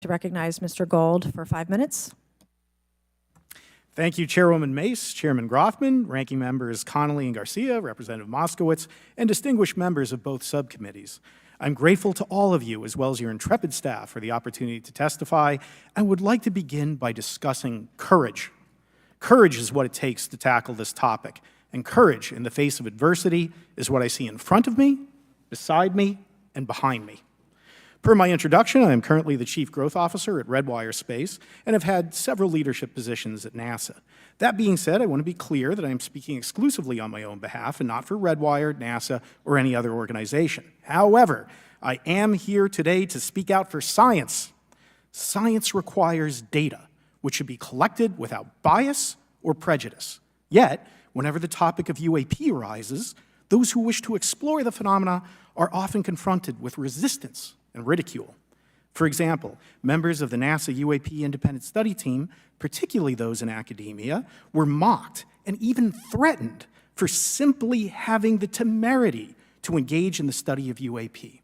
To recognize Mr. Gold for 5 minutes. Thank you, Chairwoman Mace, Chairman Grothman, Ranking Members Connolly and Garcia, Representative Moskowitz, and distinguished members of both subcommittees. I'm grateful to all of you, as well as your intrepid staff, for the opportunity to testify, and would like to begin by discussing courage. Courage is what it takes to tackle this topic, and courage in the face of adversity is what I see in front of me, beside me, and behind me. Per my introduction, I am currently the Chief Growth Officer at Redwire Space and have had several leadership positions at NASA. That being said, I want to be clear that I am speaking exclusively on my own behalf and not for Redwire, NASA, or any other organization. However, I am here today to speak out for science. Science requires data, which should be collected without bias or prejudice. Yet, whenever the topic of UAP arises, those who wish to explore the phenomena are often confronted with resistance and ridicule. For example, members of the NASA UAP independent study team, particularly those in academia, were mocked and even threatened for simply having the temerity to engage in the study of UAP.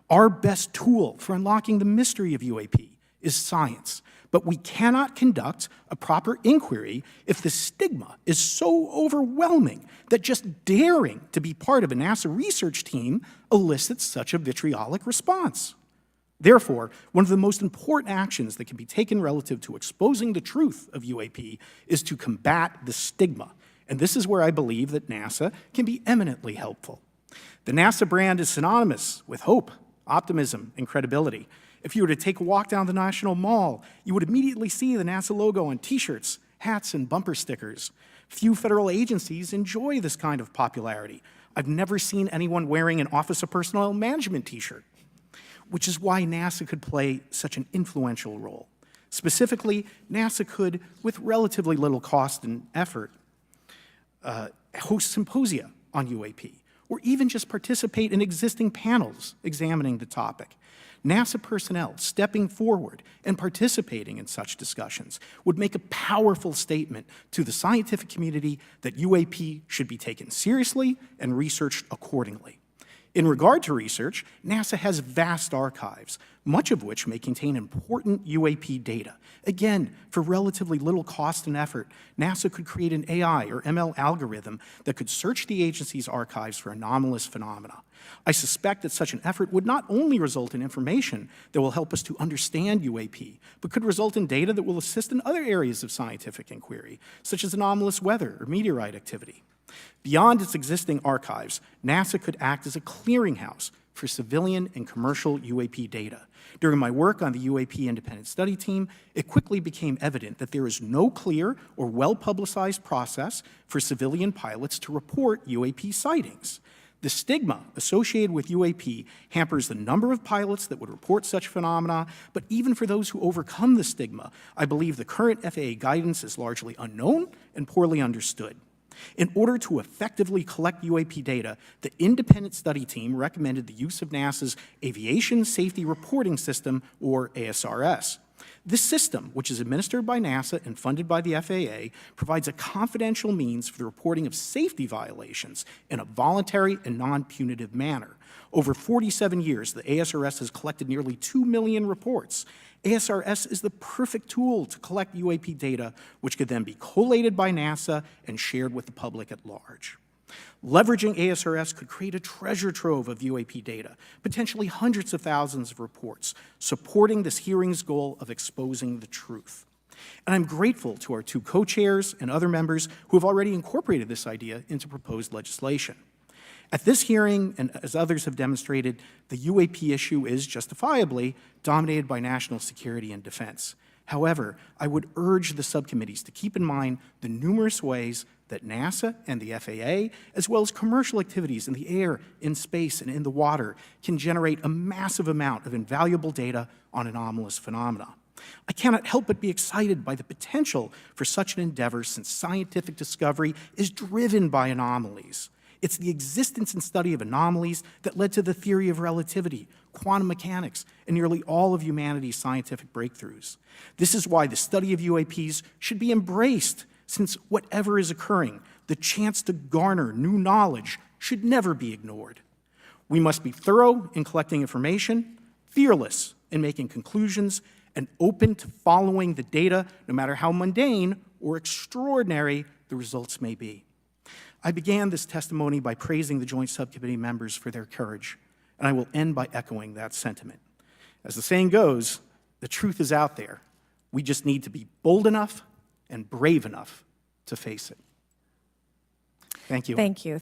Our best tool for unlocking the mystery of UAP is science, but we cannot conduct a proper inquiry if the stigma is so overwhelming that just daring to be part of a NASA research team elicits such a vitriolic response. Therefore, one of the most important actions that can be taken relative to exposing the truth of UAP is to combat the stigma, and this is where I believe that NASA can be eminently helpful. The NASA brand is synonymous with hope, optimism, and credibility. If you were to take a walk down the National Mall, you would immediately see the NASA logo on t-shirts, hats, and bumper stickers. Few federal agencies enjoy this kind of popularity. I've never seen anyone wearing an Office of Personnel Management t-shirt, which is why NASA could play such an influential role. Specifically, NASA could, with relatively little cost and effort, host symposia on UAP, or even just participate in existing panels examining the topic. NASA personnel stepping forward and participating in such discussions would make a powerful statement to the scientific community that UAP should be taken seriously and researched accordingly. In regard to research, NASA has vast archives, much of which may contain important UAP data. Again, for relatively little cost and effort, NASA could create an AI or ML algorithm that could search the agency's archives for anomalous phenomena. I suspect that such an effort would not only result in information that will help us to understand UAP, but could result in data that will assist in other areas of scientific inquiry, such as anomalous weather or meteorite activity. Beyond its existing archives, NASA could act as a clearinghouse for civilian and commercial UAP data. During my work on the UAP independent study team, it quickly became evident that there is no clear or well-publicized process for civilian pilots to report UAP sightings. The stigma associated with UAP hampers the number of pilots that would report such phenomena, but even for those who overcome the stigma, I believe the current FAA guidance is largely unknown and poorly understood. In order to effectively collect UAP data, the independent study team recommended the use of NASA's Aviation Safety Reporting System, or ASRS. This system, which is administered by NASA and funded by the FAA, provides a confidential means for the reporting of safety violations in a voluntary and non-punitive manner. Over 47 years, the ASRS has collected nearly 2 million reports. ASRS is the perfect tool to collect UAP data, which could then be collated by NASA and shared with the public at large. Leveraging ASRS could create a treasure trove of UAP data, potentially hundreds of thousands of reports, supporting this hearing's goal of exposing the truth. And I'm grateful to our two co-chairs and other members who have already incorporated this idea into proposed legislation. At this hearing, and as others have demonstrated, the UAP issue is justifiably dominated by national security and defense. However, I would urge the subcommittees to keep in mind the numerous ways that NASA and the FAA, as well as commercial activities in the air, in space, and in the water, can generate a massive amount of invaluable data on anomalous phenomena. I cannot help but be excited by the potential for such an endeavor, since scientific discovery is driven by anomalies. It's the existence and study of anomalies that led to the theory of relativity, quantum mechanics, and nearly all of humanity's scientific breakthroughs. This is why the study of UAPs should be embraced, since whatever is occurring, the chance to garner new knowledge should never be ignored. We must be thorough in collecting information, fearless in making conclusions and open to following the data, no matter how mundane or extraordinary the results may be. I began this testimony by praising the Joint Subcommittee members for their courage, and I will end by echoing that sentiment. As the saying goes, the truth is out there. We just need to be bold enough and brave enough to face it. Thank you. Thank you.